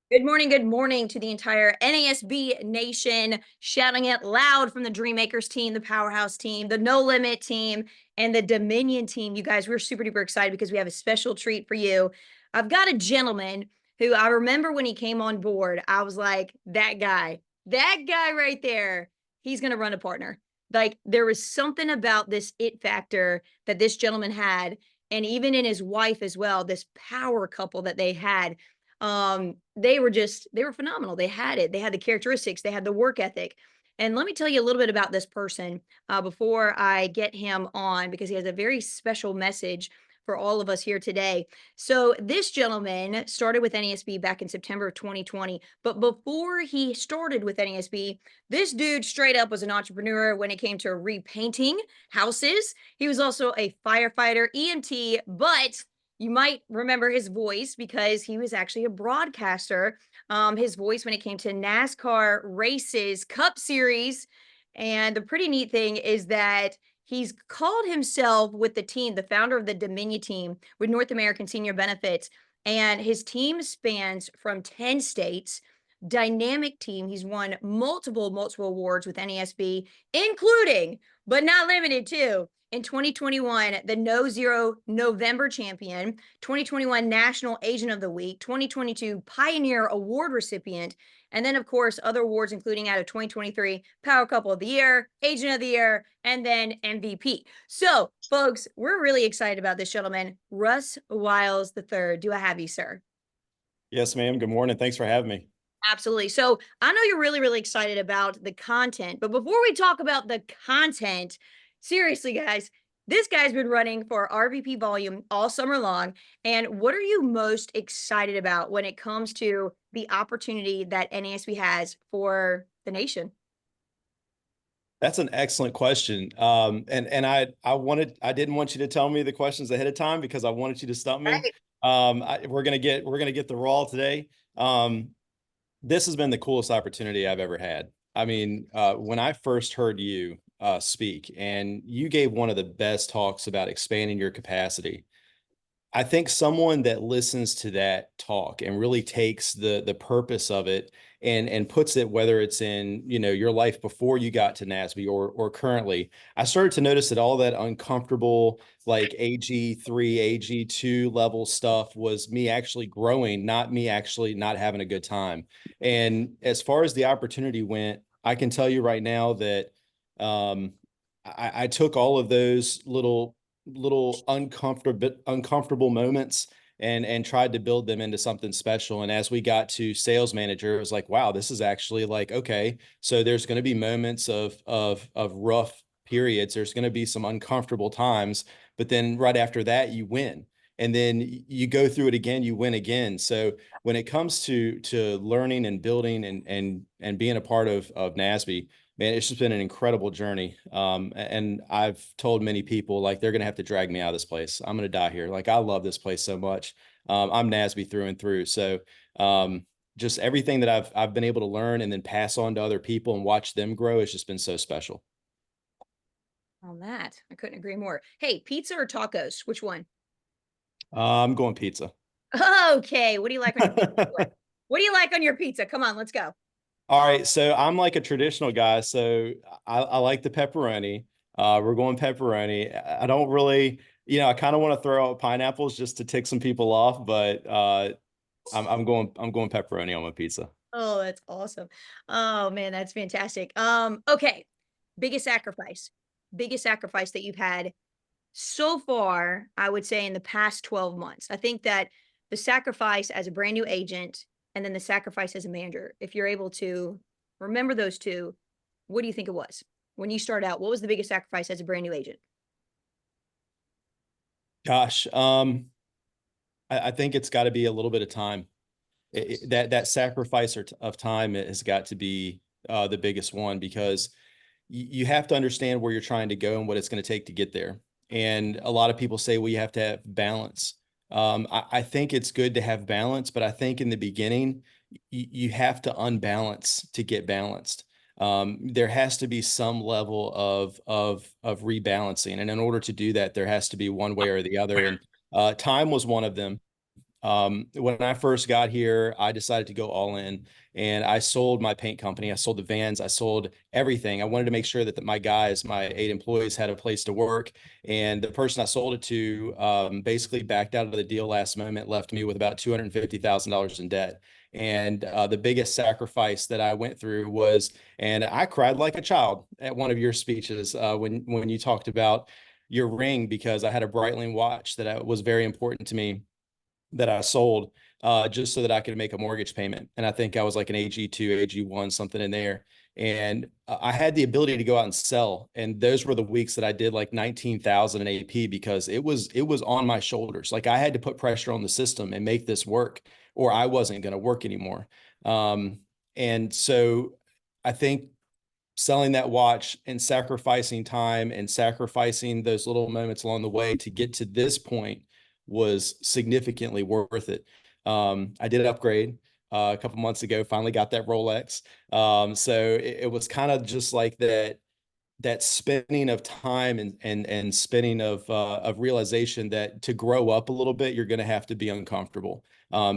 Good morning to the entire NASB nation, shouting it loud from the Dreammakers team, the Powerhouse team, the No Limit team, and the Dominion team. You guys, we're super duper excited because we have a special treat for you. I've got a gentleman who I remember when he came on board, I was like, that guy right there, he's going to run a partner. Like, there was something about this it factor that this gentleman had, and even in his wife as well, this power couple that they had. They were phenomenal. They had it. They had the characteristics, they had the work ethic. And let me tell you a little bit about this person before I get him on, because he has a very special message for all of us here today. So this gentleman started with NASB back in September of 2020, but before he started with NASB, this dude straight up was an entrepreneur when it came to repainting houses. He was also a firefighter, EMT, but you might remember his voice because he was actually a broadcaster. His voice when it came to NASCAR races, Cup Series. And the pretty neat thing is that he's called himself with the team, the founder of the Dominion team with North American Senior Benefits. And his team spans from 10 states, dynamic team. He's won multiple awards with NASB, including, but not limited to, in 2021, the No Zero November champion, 2021 National Agent of the Week, 2022 Pioneer Award recipient, and then, of course, other awards, including out of 2023 Power Couple of the Year, Agent of the Year, and then MVP. So, folks, we're really excited about this gentleman, Russ Wiles III. Do I have you, sir? Yes, ma'am. Good morning. Thanks for having me. Absolutely. So I know you're really excited about the content, but before we talk about the content, seriously, guys, this guy's been running for RVP volume all summer long. And what are you most excited about when it comes to the opportunity that NASB has for the nation? That's an excellent question. I didn't want you to tell me the questions ahead of time because I wanted you to stump me. Right. We're gonna get the raw today. This has been the coolest opportunity I've ever had. I mean, when I first heard you speak, and you gave one of the best talks about expanding your capacity. I think someone that listens to that talk and really takes the purpose of it and puts it, whether it's in, your life before you got to NASB or currently. I started to notice that all that uncomfortable, like AG3, AG2 level stuff was me actually growing, not me actually not having a good time. And as far as the opportunity went, I can tell you right now that um, I took all of those little uncomfortable moments and tried to build them into something special. And as we got to sales manager, it was like, wow, this is actually like, okay, so there's going to be moments of rough periods. There's going to be some uncomfortable times, but then right after that, you win. And then you go through it again, you win again. So when it comes to learning and building and being a part of NASB, man, it's just been an incredible journey. And I've told many people, like, they're going to have to drag me out of this place. I'm going to die here. Like, I love this place so much. I'm NASB through and through. So just everything that I've been able to learn and then pass on to other people and watch them grow has just been so special. On that, I couldn't agree more. Hey, pizza or tacos? Which one? I'm going pizza. Okay. What do you like on your pizza? What do you like on your pizza? Come on, let's go. All right, so I'm like a traditional guy, so I like the pepperoni. We're going pepperoni. I don't really, I kind of want to throw out pineapples just to tick some people off, but I'm going pepperoni on my pizza. Oh, that's awesome. Oh man, that's fantastic. Okay. Biggest sacrifice. Biggest sacrifice that you've had so far, I would say in the past 12 months. I think that the sacrifice as a brand new agent and then the sacrifice as a manager, if you're able to remember those two, what do you think it was? When you started out, what was the biggest sacrifice as a brand new agent? Gosh, I think it's got to be a little bit of time. That sacrifice of time has got to be the biggest one because you have to understand where you're trying to go and what it's going to take to get there. And a lot of people say, well, you have to have balance. I think it's good to have balance, but I think in the beginning, you have to unbalance to get balanced. There has to be some level of rebalancing. And in order to do that, there has to be one way or the other. And time was one of them. When I first got here, I decided to go all in, and I sold my paint company. I sold the vans. I sold everything. I wanted to make sure that my guys, my 8 employees, had a place to work. And the person I sold it to basically backed out of the deal last moment, left me with about $250,000 in debt. And the biggest sacrifice that I went through was, and I cried like a child at one of your speeches when you talked about your ring, because I had a Breitling watch that was very important to me that I sold just so that I could make a mortgage payment. And I think I was like an AG2, AG1, something in there. And I had the ability to go out and sell. And those were the weeks that I did like 19,000 in AP, because it was on my shoulders. Like I had to put pressure on the system and make this work, or I wasn't going to work anymore. And so I think selling that watch and sacrificing time and sacrificing those little moments along the way to get to this point was significantly worth it. I did upgrade a couple months ago, finally got that Rolex. So it was kind of just like that spinning of time and spinning of realization that to grow up a little bit, you're going to have to be uncomfortable.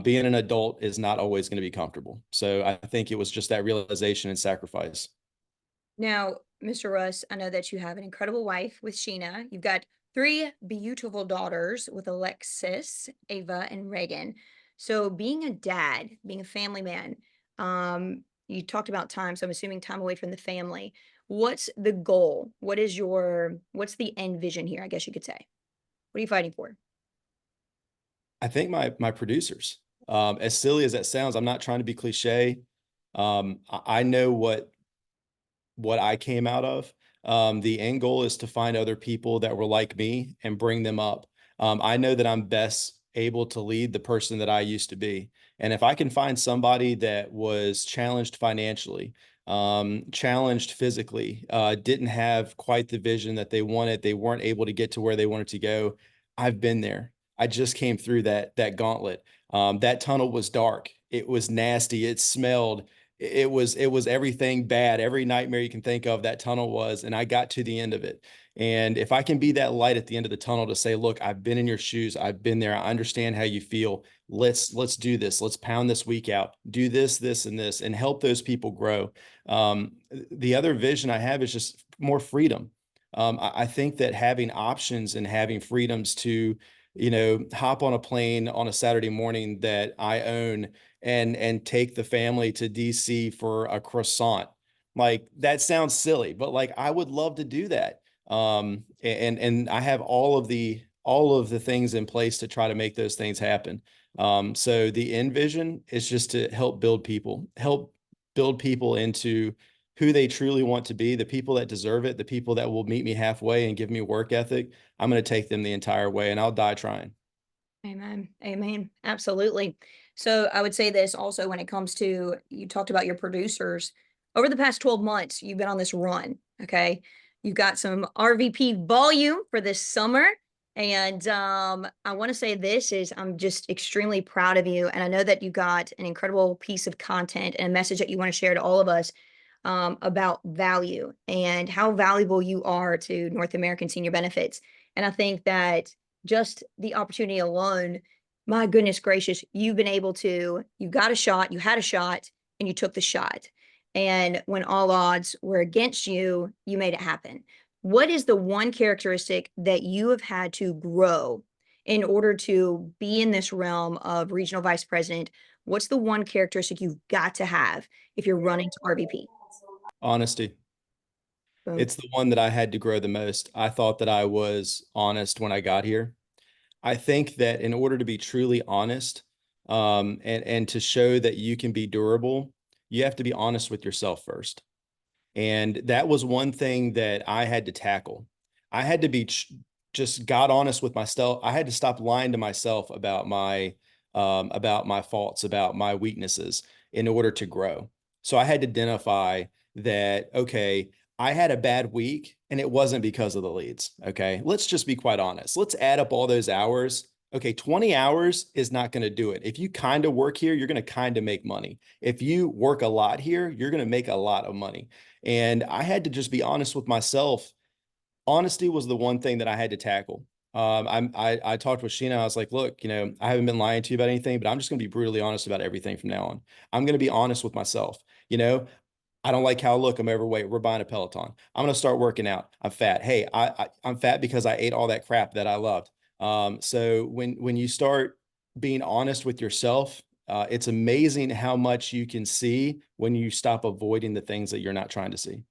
Being an adult is not always going to be comfortable. So I think it was just that realization and sacrifice. Now, Mr. Russ, I know that you have an incredible wife with Sheena. You've got three beautiful daughters with Alexis, Ava, and Reagan. So, being a dad, being a family man, you talked about time. So, I'm assuming time away from the family. What's the goal? What's the end vision here? I guess you could say. What are you fighting for? I think my producers, as silly as that sounds, I'm not trying to be cliche. I know what I came out of. The end goal is to find other people that were like me and bring them up. I know that I'm best able to lead the person that I used to be. And if I can find somebody that was challenged financially, challenged physically, didn't have quite the vision that they wanted, they weren't able to get to where they wanted to go. I've been there. I just came through that gauntlet. That tunnel was dark. It was nasty. It smelled. It was everything bad, every nightmare you can think of, that tunnel was, and I got to the end of it. And if I can be that light at the end of the tunnel to say, look, I've been in your shoes, I've been there, I understand how you feel. Let's do this. Let's pound this week out, do this, and this, and help those people grow. The other vision I have is just more freedom. I think that having options and having freedoms to, hop on a plane on a Saturday morning that I own and take the family to DC for a croissant. Like that sounds silly, but like I would love to do that. And I have all of the things in place to try to make those things happen. So the end vision is just to help build people into who they truly want to be, the people that deserve it, the people that will meet me halfway and give me work ethic. I'm going to take them the entire way, and I'll die trying. Amen. Amen. Absolutely. So I would say this also when it comes to you talked about your producers. Over the past 12 months, you've been on this run. Okay. You've got some RVP volume for this summer. And I want to say this is I'm just extremely proud of you. And I know that you got an incredible piece of content and a message that you want to share to all of us about value and how valuable you are to North American senior benefits. And I think that just the opportunity alone, my goodness gracious, you got a shot, you had a shot, and you took the shot. And when all odds were against you, you made it happen. What is the one characteristic that you have had to grow in order to be in this realm of regional vice president? What's the one characteristic you've got to have if you're running to RVP? Honesty. Boom. It's the one that I had to grow the most. I thought that I was honest when I got here. I think that in order to be truly honest, and to show that you can be durable, you have to be honest with yourself first. And that was one thing that I had to tackle. I had to be just God honest with myself. I had to stop lying to myself about my faults, about my weaknesses in order to grow. So I had to identify that, okay, I had a bad week and it wasn't because of the leads. Okay. Let's just be quite honest. Let's add up all those hours. Okay, 20 hours is not going to do it. If you kind of work here, you're going to kind of make money. If you work a lot here, you're going to make a lot of money. And I had to just be honest with myself. Honesty was the one thing that I had to tackle. I talked with Sheena. I was like, look, I haven't been lying to you about anything, but I'm just going to be brutally honest about everything from now on. I'm going to be honest with myself. You know, I don't like how I look. I'm overweight. We're buying a Peloton. I'm going to start working out. I'm fat. Hey, I'm fat because I ate all that crap that I loved. So when you start being honest with yourself, it's amazing how much you can see when you stop avoiding the things that you're not trying to see.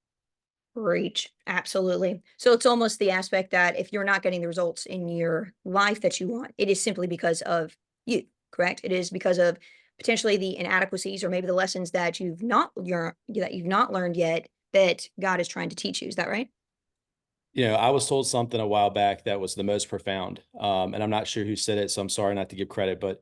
Reach. Absolutely. So it's almost the aspect that if you're not getting the results in your life that you want, it is simply because of you, correct? It is because of potentially the inadequacies or maybe the lessons that you've not learned yet that God is trying to teach you. Is that right? I was told something a while back that was the most profound. And I'm not sure who said it, so I'm sorry not to give credit, but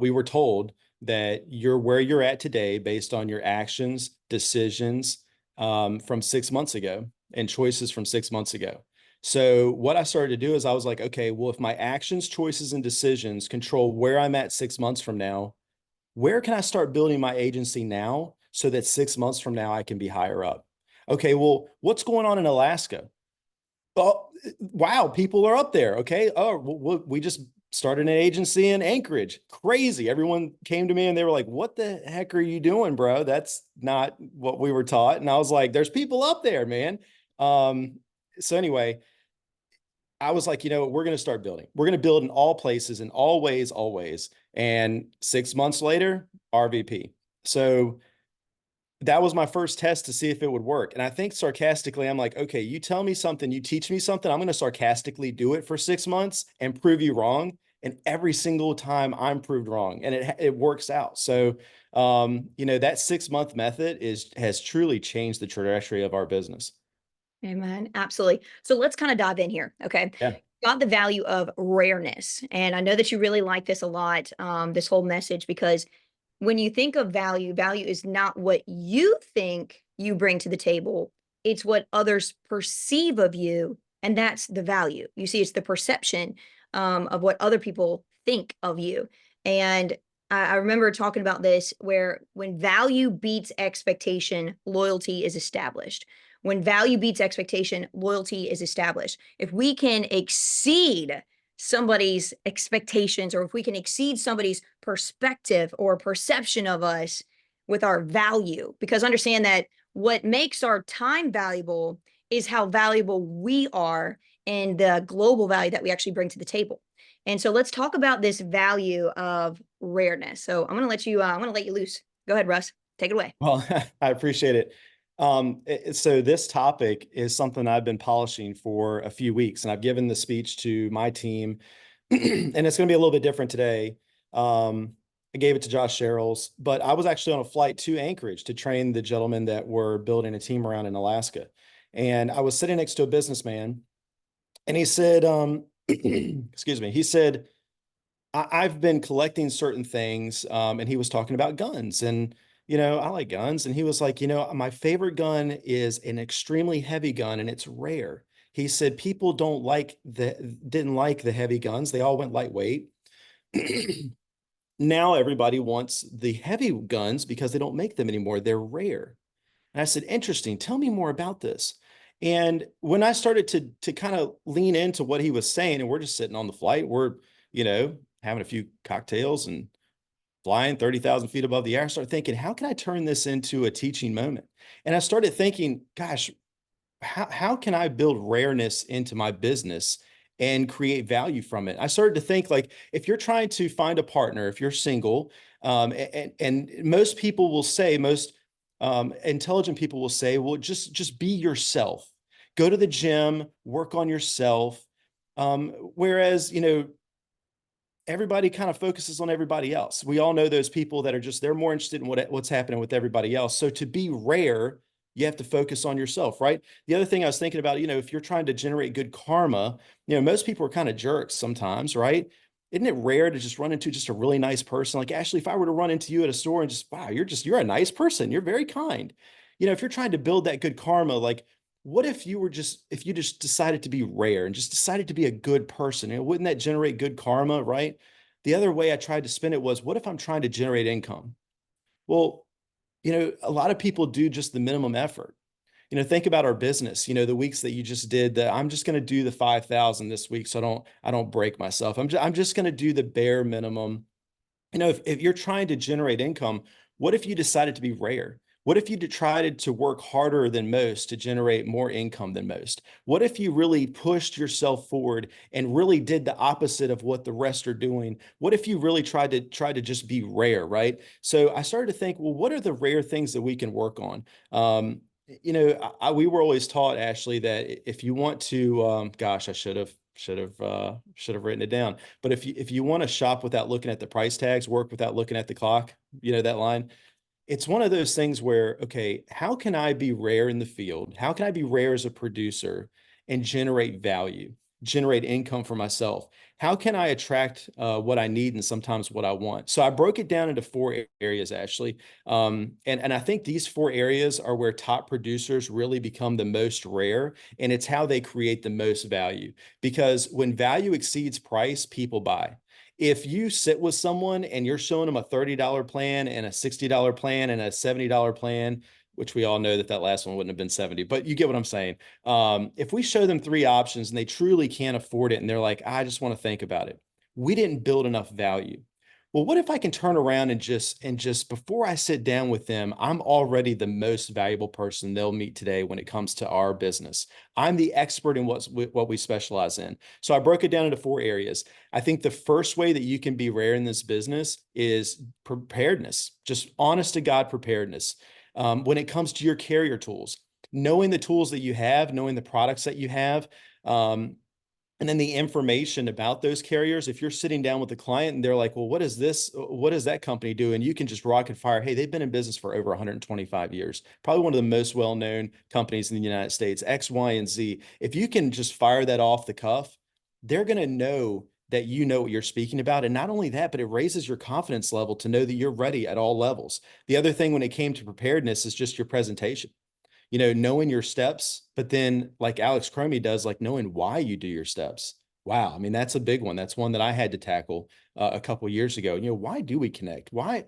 we were told that you're where you're at today based on your actions, decisions from 6 months ago and choices from 6 months ago. So what I started to do is I was like, okay, well, if my actions, choices, and decisions control where I'm at 6 months from now, where can I start building my agency now so that 6 months from now I can be higher up? Okay, well, what's going on in Alaska? Oh, wow, people are up there. Okay. Oh, we just started an agency in Anchorage. Crazy. Everyone came to me and they were like, what the heck are you doing, bro? That's not what we were taught. And I was like, there's people up there, man. So anyway, I was like, we're going to start building. We're going to build in all places, in all ways, always. And 6 months later, RVP. So that was my first test to see if it would work. And I think sarcastically, I'm like, okay, you tell me something, you teach me something, I'm going to sarcastically do it for 6 months and prove you wrong. And every single time I'm proved wrong and it works out. So, that 6 month method has truly changed the trajectory of our business. Amen. Absolutely. So let's kind of dive in here. Okay. Yeah. Got the value of rareness. And I know that you really like this a lot, this whole message, because when you think of value, value is not what you think you bring to the table, it's what others perceive of you. And that's the value. You see, it's the perception of what other people think of you. And I remember talking about this where when value beats expectation, loyalty is established. When value beats expectation, loyalty is established. If we can exceed somebody's expectations or if we can exceed somebody's perspective or perception of us with our value, because understand that what makes our time valuable is how valuable we are and the global value that we actually bring to the table. And so let's talk about this value of rareness. So I'm going to let you loose. Go ahead, Russ. Take it away. Well, I appreciate it. So this topic is something I've been polishing for a few weeks, and I've given the speech to my team, and it's going to be a little bit different today. I gave it to Josh Sherrills, but I was actually on a flight to Anchorage to train the gentlemen that were building a team around in Alaska. And I was sitting next to a businessman, and he said, excuse me, he said, I've been collecting certain things, and he was talking about guns, and I like guns, and he was like, my favorite gun is an extremely heavy gun, and it's rare. He said people didn't like the heavy guns; they all went lightweight. Now everybody wants the heavy guns because they don't make them anymore. They're rare. And I said, interesting. Tell me more about this. And when I started to kind of lean into what he was saying, and we're just sitting on the flight, we're, having a few cocktails and flying 30,000 feet above the air, I started thinking, how can I turn this into a teaching moment? And I started thinking, gosh, how can I build rareness into my business and create value from it? I started to think like, if you're trying to find a partner, if you're single, and most people will say, most intelligent people will say, well, just be yourself, go to the gym, work on yourself. Whereas, everybody kind of focuses on everybody else. We all know those people that are they're more interested in what's happening with everybody else. So to be rare, you have to focus on yourself, right? The other thing I was thinking about, if you're trying to generate good karma, most people are kind of jerks sometimes, right? Isn't it rare to just run into just a really nice person? Like, Ashley, if I were to run into you at a store and just, wow, you're a nice person. You're very kind. If you're trying to build that good karma, like, what if if you just decided to be rare and just decided to be a good person? Wouldn't that generate good karma, right? The other way I tried to spin it was, what if I'm trying to generate income? Well, a lot of people do just the minimum effort. Think about our business, the weeks that you just did that I'm just going to do the 5,000 this week. So I don't break myself. I'm just going to do the bare minimum. If you're trying to generate income, what if you decided to be rare? What if you decided to work harder than most to generate more income than most? What if you really pushed yourself forward and really did the opposite of what the rest are doing? What if you really tried to just be rare, right? So I started to think, well, what are the rare things that we can work on? We were always taught, Ashley, that if you want to, gosh, I should have written it down. But if you want to shop without looking at the price tags, work without looking at the clock, that line. It's one of those things where, okay, how can I be rare in the field? How can I be rare as a producer and generate value, generate income for myself? How can I attract what I need and sometimes what I want? So I broke it down into four areas, actually. And I think these four areas are where top producers really become the most rare, and it's how they create the most value. Because when value exceeds price, people buy. If you sit with someone and you're showing them a $30 plan and a $60 plan and a $70 plan, which we all know that that last one wouldn't have been 70, but you get what I'm saying. If we show them three options and they truly can't afford it and they're like, I just want to think about it, we didn't build enough value. Well, what if I can turn around and just before I sit down with them, I'm already the most valuable person they'll meet today when it comes to our business. I'm the expert in what we specialize in. So I broke it down into four areas. I think the first way that you can be rare in this business is preparedness, just honest to God preparedness. When it comes to your carrier tools, knowing the tools that you have, knowing the products that you have, um, and then the information about those carriers. If you're sitting down with a client and they're like, well, what is this? What does that company do? And you can just rocket fire. Hey, they've been in business for over 125 years, probably one of the most well-known companies in the United States, X, Y, and Z. If you can just fire that off the cuff, they're going to know that you know what you're speaking about. And not only that, but it raises your confidence level to know that you're ready at all levels. The other thing when it came to preparedness is just your presentation, knowing your steps, but then like Alex Cromie does, like knowing why you do your steps. Wow. I mean, that's a big one. That's one that I had to tackle a couple of years ago. Why do we connect? Why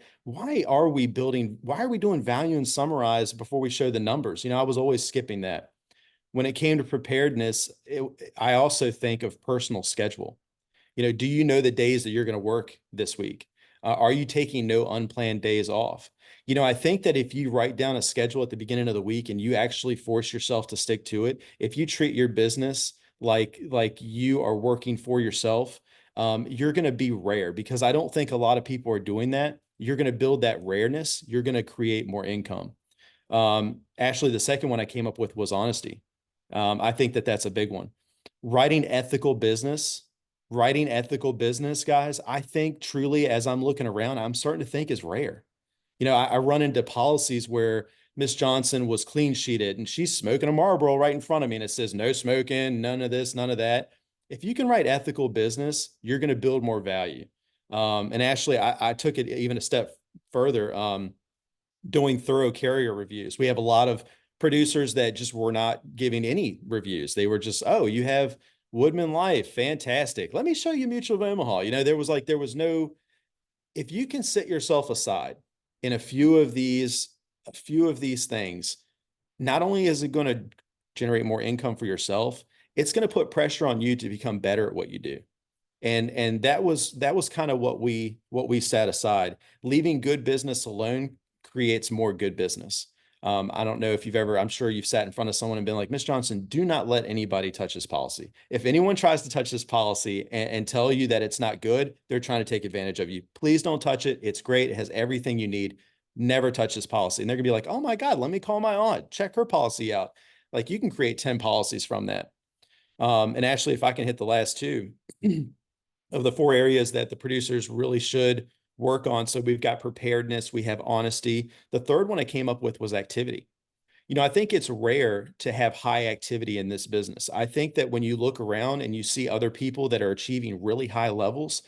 are we building? Why are we doing value and summarize before we show the numbers? I was always skipping that. When it came to preparedness, I also think of personal schedule. Do you know the days that you're going to work this week? Are you taking no unplanned days off? I think that if you write down a schedule at the beginning of the week and you actually force yourself to stick to it, if you treat your business like you are working for yourself, you're going to be rare, because I don't think a lot of people are doing that. You're going to build that rareness. You're going to create more income. Ashley, the second one I came up with was honesty. I think that that's a big one. Writing ethical business, guys, I think truly, as I'm looking around, I'm starting to think is rare. I run into policies where Miss Johnson was clean sheeted and she's smoking a Marlboro right in front of me, and it says no smoking, none of this, none of that. If you can write ethical business, you're going to build more value. And Ashley, I took it even a step further. Doing thorough carrier reviews. We have a lot of producers that just were not giving any reviews. They were just, oh, you have Woodman Life, fantastic. Let me show you Mutual of Omaha. There was no, if you can set yourself aside in a few of these things, not only is it going to generate more income for yourself, it's going to put pressure on you to become better at what you do. And that was kind of what we set aside. Leaving good business alone creates more good business. I don't know if I'm sure you've sat in front of someone and been like, Miss Johnson, do not let anybody touch this policy. If anyone tries to touch this policy and tell you that it's not good, they're trying to take advantage of you. Please don't touch it. It's great. It has everything you need. Never touch this policy. And they're gonna be like, oh my God, let me call my aunt, check her policy out. Like, you can create 10 policies from that. And actually, if I can hit the last two of the four areas that the producers really should work on. So we've got preparedness, we have honesty. The third one I came up with was activity. I think it's rare to have high activity in this business. I think that when you look around and you see other people that are achieving really high levels,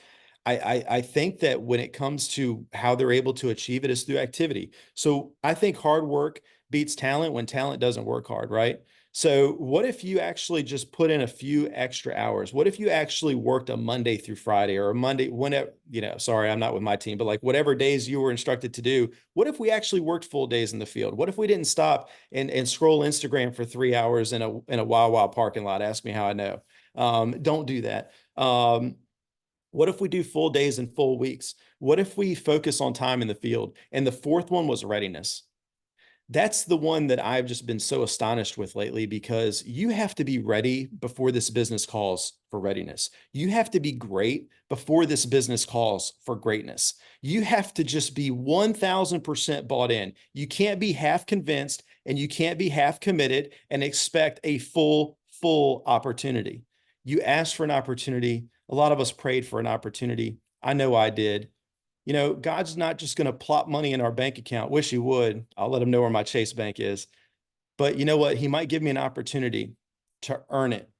I think that when it comes to how they're able to achieve it is through activity. So I think hard work beats talent when talent doesn't work hard, right? So what if you actually just put in a few extra hours? What if you actually worked a Monday through Friday or a Monday, whenever, sorry, I'm not with my team, but like whatever days you were instructed to do, what if we actually worked full days in the field? What if we didn't stop and scroll Instagram for 3 hours in a Wawa parking lot? Ask me how I know. Don't do that. What if we do full days and full weeks? What if we focus on time in the field? And the fourth one was readiness. That's the one that I've just been so astonished with lately, because you have to be ready before this business calls for readiness. You have to be great before this business calls for greatness. You have to just be 1000% bought in. You can't be half convinced and you can't be half committed and expect a full opportunity. You asked for an opportunity. A lot of us prayed for an opportunity. I know I did. God's not just going to plop money in our bank account. Wish he would. I'll let him know where my Chase Bank is. But you know what? He might give me an opportunity to earn it.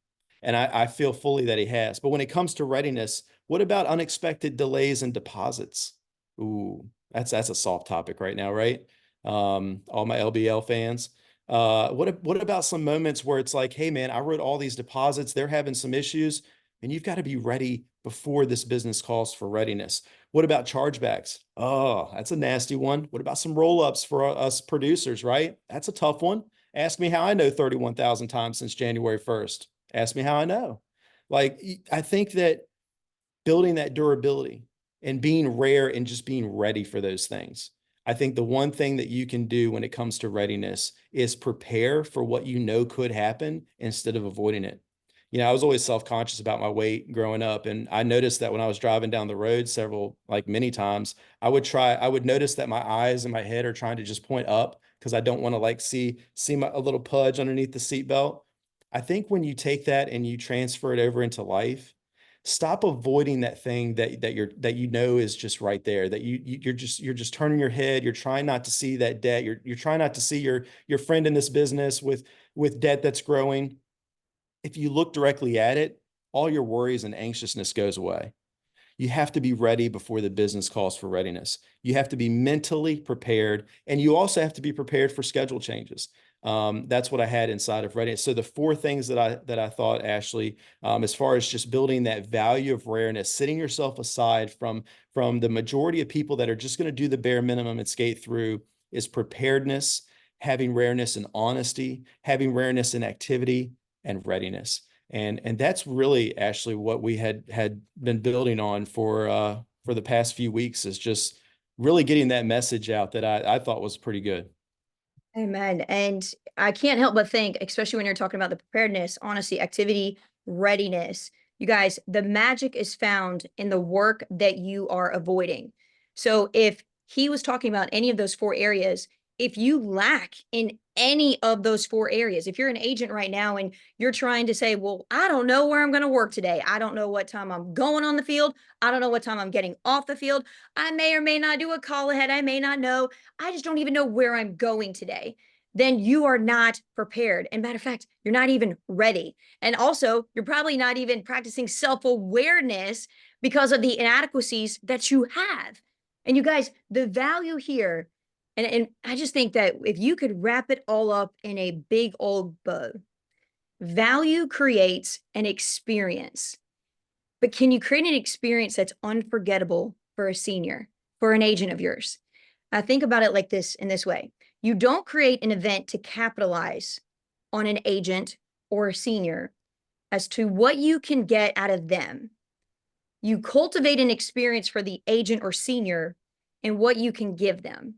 And I feel fully that he has. But when it comes to readiness, what about unexpected delays and deposits? Ooh, that's a soft topic right now, right? All my LBL fans. What about some moments where it's like, hey man, I wrote all these deposits, they're having some issues, and you've got to be ready before this business calls for readiness. What about chargebacks? Oh, that's a nasty one. What about some roll-ups for us producers, right? That's a tough one. Ask me how I know 31,000 times since January 1st. Ask me how I know. Like, I think that building that durability and being rare and just being ready for those things. I think the one thing that you can do when it comes to readiness is prepare for what you know could happen instead of avoiding it. I was always self-conscious about my weight growing up. And I noticed that when I was driving down the road many times, I would notice that my eyes and my head are trying to just point up because I don't want to see a little pudge underneath the seatbelt. I think when you take that and you transfer it over into life, stop avoiding that thing that is just right there, that you're just turning your head. You're trying not to see that debt. You're trying not to see your friend in this business with debt that's growing. If you look directly at it, all your worries and anxiousness goes away. You have to be ready before the business calls for readiness. You have to be mentally prepared, and you also have to be prepared for schedule changes. That's what I had inside of readiness. So the four things that I thought, Ashley, as far as just building that value of rareness, setting yourself aside from the majority of people that are just going to do the bare minimum and skate through, is preparedness, having rareness and honesty, having rareness in activity, and readiness. And that's really, Ashley, what we had been building on for the past few weeks, is just really getting that message out that I thought was pretty good. Amen. And I can't help but think, especially when you're talking about the preparedness, honesty, activity, readiness, you guys, the magic is found in the work that you are avoiding. So if he was talking about any of those four areas, if you lack in any of those four areas, if you're an agent right now and you're trying to say, well, I don't know where I'm going to work today. I don't know what time I'm going on the field. I don't know what time I'm getting off the field. I may or may not do a call ahead. I may not know. I just don't even know where I'm going today. Then you are not prepared. And matter of fact, you're not even ready. And also, you're probably not even practicing self awareness because of the inadequacies that you have. And you guys, the value here, and I just think that if you could wrap it all up in a big old bow, value creates an experience. But can you create an experience that's unforgettable for a senior, for an agent of yours? Think about it like this, in this way. You don't create an event to capitalize on an agent or a senior as to what you can get out of them. You cultivate an experience for the agent or senior and what you can give them.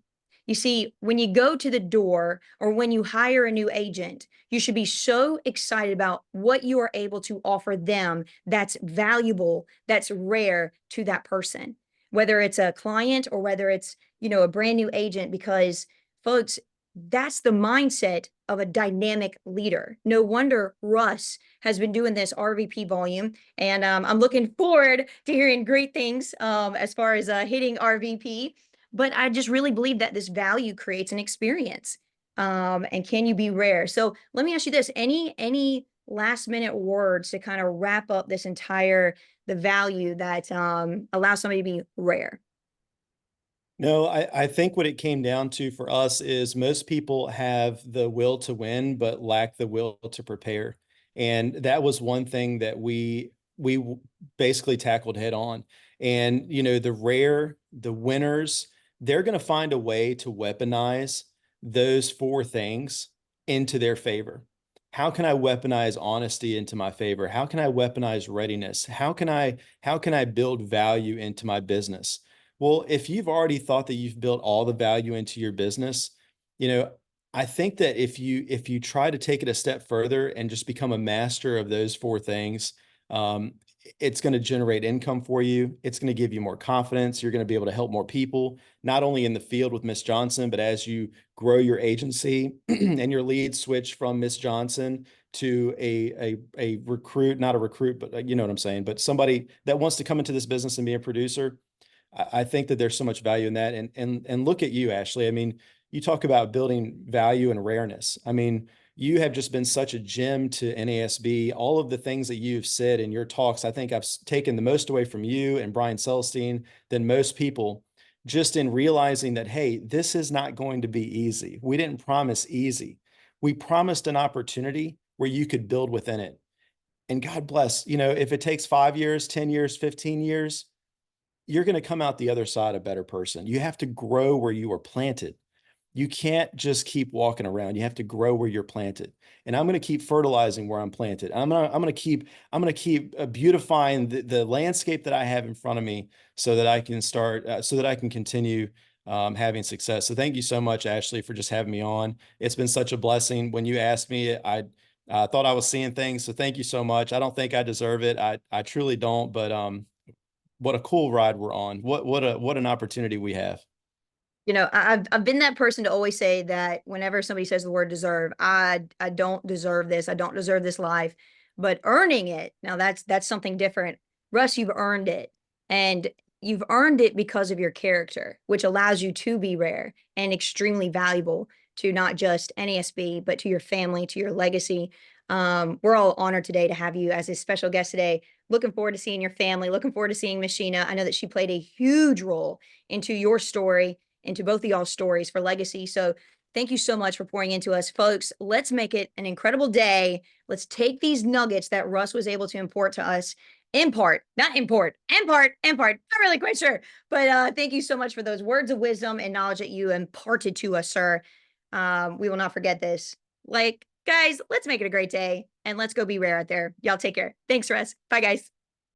You see, when you go to the door or when you hire a new agent, you should be so excited about what you are able to offer them that's valuable, that's rare to that person, whether it's a client or whether it's, a brand new agent, because folks, that's the mindset of a dynamic leader. No wonder Russ has been doing this RVP volume, and I'm looking forward to hearing great things as far as hitting RVP. But I just really believe that this value creates an experience. And can you be rare? So let me ask you this: any last minute words to kind of wrap up this entire the value that allows somebody to be rare? No, I think what it came down to for us is most people have the will to win, but lack the will to prepare. And that was one thing that we basically tackled head on. And the winners, they're going to find a way to weaponize those four things into their favor. How can I weaponize honesty into my favor? How can I weaponize readiness? How can I build value into my business? Well, if you've already thought that you've built all the value into your business, you know, I think that if you try to take it a step further and just become a master of those four things, um, it's going to generate income for you. It's going to give you more confidence. You're going to be able to help more people, not only in the field with Miss Johnson, but as you grow your agency and your leads switch from Miss Johnson to a recruit, not a recruit, but you know what I'm saying, but somebody that wants to come into this business and be a producer. I think that there's so much value in that. And look at you, Ashley. I mean, you talk about building value and rareness. I mean, you have just been such a gem to NASB. All of the things that you've said in your talks, I think I've taken the most away from you and Brian Celestine than most people, just in realizing that, hey, this is not going to be easy. We didn't promise easy. We promised an opportunity where you could build within it. And God bless, if it takes 5 years, 10 years, 15 years, you're going to come out the other side a better person. You have to grow where you were planted. You can't just keep walking around. You have to grow where you're planted. And I'm going to keep fertilizing where I'm planted. I'm going to keep beautifying the landscape that I have in front of me so that I can so that I can continue having success. So thank you so much, Ashley, for just having me on. It's been such a blessing. When you asked me, I thought I was seeing things. So thank you so much. I don't think I deserve it. I truly don't, but what a cool ride we're on. What an opportunity we have. I've been that person to always say that whenever somebody says the word deserve, I don't deserve this. I don't deserve this life. But earning it, now that's something different. Russ, you've earned it. And you've earned it because of your character, which allows you to be rare and extremely valuable to not just NASB, but to your family, to your legacy. We're all honored today to have you as a special guest today. Looking forward to seeing your family, looking forward to seeing Miss Sheena. I know that she played a huge role into your story, into both of y'all's stories for legacy. So thank you so much for pouring into us, folks. Let's make it an incredible day. Let's take these nuggets that Russ was able to import to us. Impart. Not really quite sure. But thank you so much for those words of wisdom and knowledge that you imparted to us, sir. We will not forget this. Like, guys, let's make it a great day and let's go be rare out there. Y'all take care. Thanks, Russ. Bye, guys.